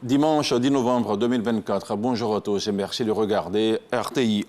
Dimanche 10 novembre 2024, bonjour à tous et merci de regarder RTI1.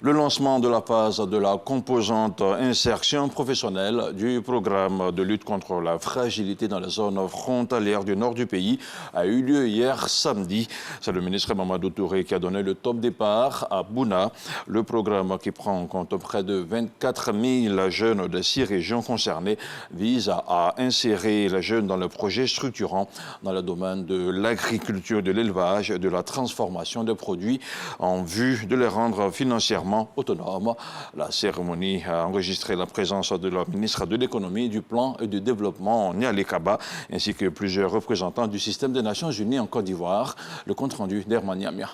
Le lancement de la phase de la composante insertion professionnelle du programme de lutte contre la fragilité dans les zones frontalières du nord du pays a eu lieu hier samedi. C'est le ministre Mamadou Touré qui a donné le top départ à Bouna. Le programme qui prend en compte près de 24 000 jeunes de 6 régions concernées vise à insérer les jeunes dans le projet structurant dans le domaine de l'agriculture, de l'élevage, de la transformation des produits en vue de les rendre financièrement autonomes. La cérémonie a enregistré la présence de la ministre de l'économie, du plan et du développement Nialé Kaba, ainsi que plusieurs représentants du système des Nations Unies en Côte d'Ivoire. Le compte-rendu d'Herman Yamia.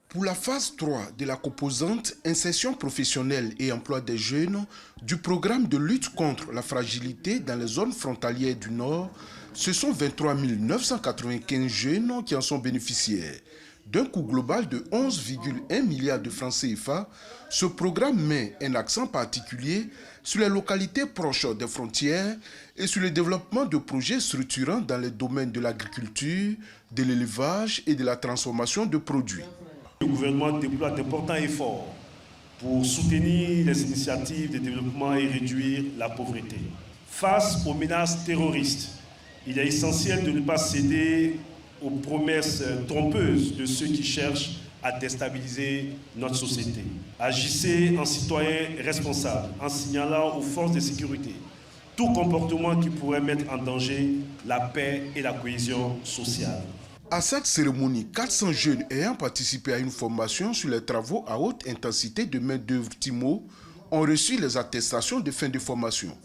Pour la phase 3 de la composante insertion professionnelle et emploi des jeunes du programme de lutte contre la fragilité dans les zones frontalières du Nord, ce sont 23 995 jeunes qui en sont bénéficiaires. D'un coût global de 11,1 milliards de francs CFA, ce programme met un accent particulier sur les localités proches des frontières et sur le développement de projets structurants dans les domaines de l'agriculture, de l'élevage et de la transformation de produits. Le gouvernement déploie d'importants efforts pour soutenir les initiatives de développement et réduire la pauvreté. Face aux menaces terroristes, il est essentiel de ne pas céder aux promesses trompeuses de ceux qui cherchent à déstabiliser notre société. Agissez en citoyen responsable en signalant aux forces de sécurité tout comportement qui pourrait mettre en danger la paix et la cohésion sociale. À cette cérémonie, 400 jeunes ayant participé à une formation sur les travaux à haute intensité de main-d'œuvre TIMO ont reçu les attestations de fin de formation.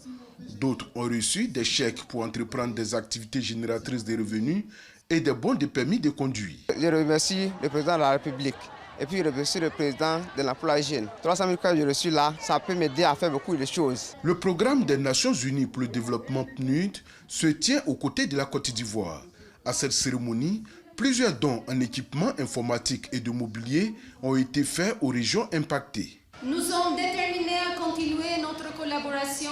D'autres ont reçu des chèques pour entreprendre des activités génératrices de revenus et des bons de permis de conduire. Je remercie le président de la République et puis je remercie le président de l'emploi jeune. 300 000 que j'ai reçus là, ça peut m'aider à faire beaucoup de choses. Le programme des Nations Unies pour le développement PNUD se tient aux côtés de la Côte d'Ivoire. À cette cérémonie, plusieurs dons en équipement informatique et de mobilier ont été faits aux régions impactées. Nous sommes déterminés à continuer notre collaboration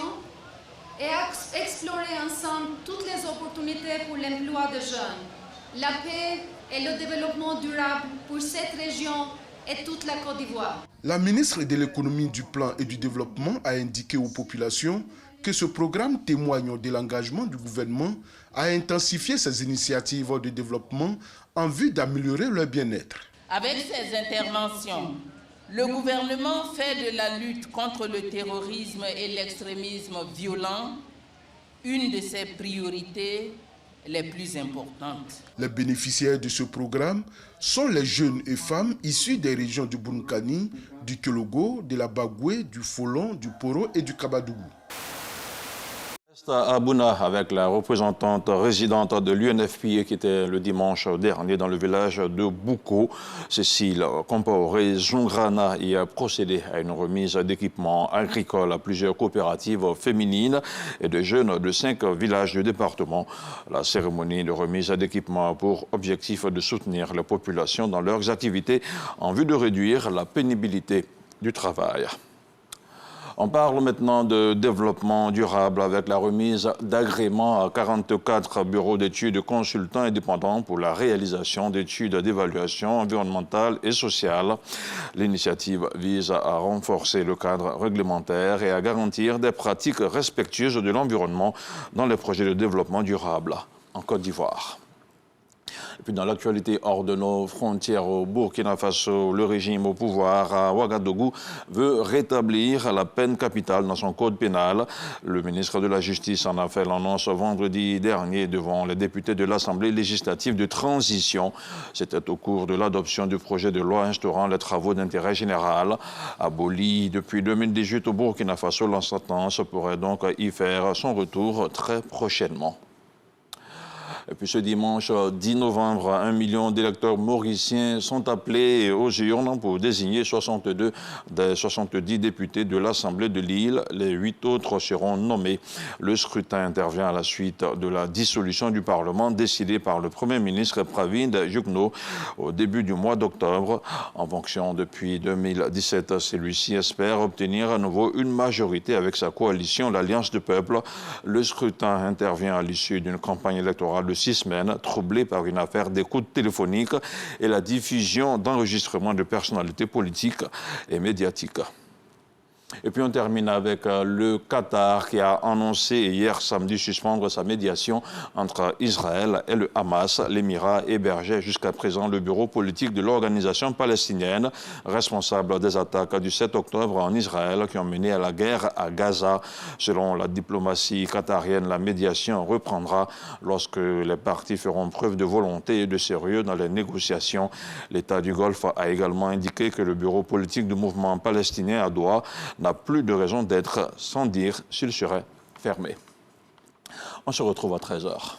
et à explorer ensemble toutes les opportunités pour l'emploi des jeunes, la paix et le développement durable pour cette région et toute la Côte d'Ivoire. La ministre de l'économie, du plan et du développement a indiqué aux populations que ce programme témoigne de l'engagement du gouvernement à intensifier ses initiatives de développement en vue d'améliorer leur bien-être. Avec ces interventions, le gouvernement fait de la lutte contre le terrorisme et l'extrémisme violent une de ses priorités les plus importantes. Les bénéficiaires de ce programme sont les jeunes et femmes issus des régions du Bunkani, du Kelogo, de la Bagoué, du Folon, du Poro et du Kabadougou. À Bouna avec la représentante résidente de l'UNFPA qui était le dimanche dernier dans le village de Bouko. Cécile Compaoré Zongrana y a procédé à une remise d'équipements agricoles à plusieurs coopératives féminines et de jeunes de 5 villages du département. La cérémonie de remise d'équipements a pour objectif de soutenir les populations dans leurs activités en vue de réduire la pénibilité du travail. On parle maintenant de développement durable avec la remise d'agréments à 44 bureaux d'études consultants indépendants pour la réalisation d'études d'évaluation environnementale et sociale. L'initiative vise à renforcer le cadre réglementaire et à garantir des pratiques respectueuses de l'environnement dans les projets de développement durable en Côte d'Ivoire. Et puis dans l'actualité hors de nos frontières au Burkina Faso, le régime au pouvoir à Ouagadougou veut rétablir la peine capitale dans son code pénal. Le ministre de la Justice en a fait l'annonce vendredi dernier devant les députés de l'Assemblée législative de transition. C'était au cours de l'adoption du projet de loi instaurant les travaux d'intérêt général. Aboli depuis 2018 au Burkina Faso, la sentence pourrait donc y faire son retour très prochainement. Et puis ce dimanche 10 novembre, 1 million d'électeurs mauriciens sont appelés aux urnes pour désigner 62 des 70 députés de l'Assemblée de l'île. Les 8 autres seront nommés. Le scrutin intervient à la suite de la dissolution du Parlement décidée par le Premier ministre Pravind Jugnauth au début du mois d'octobre. En fonction depuis 2017, celui-ci espère obtenir à nouveau une majorité avec sa coalition, l'Alliance du Peuple. Le scrutin intervient à l'issue d'une campagne électorale de 6 6 semaines, troublée par une affaire d'écoute téléphonique et la diffusion d'enregistrements de personnalités politiques et médiatiques. Et puis on termine avec le Qatar qui a annoncé hier samedi suspendre sa médiation entre Israël et le Hamas. L'Émirat hébergeait jusqu'à présent le bureau politique de l'organisation palestinienne, responsable des attaques du 7 octobre en Israël qui ont mené à la guerre à Gaza. Selon la diplomatie qatarienne, la médiation reprendra lorsque les parties feront preuve de volonté et de sérieux dans les négociations. L'État du Golfe a également indiqué que le bureau politique du mouvement palestinien à Doha n'a plus de raison d'être sans dire s'il serait fermé. On se retrouve à 13h.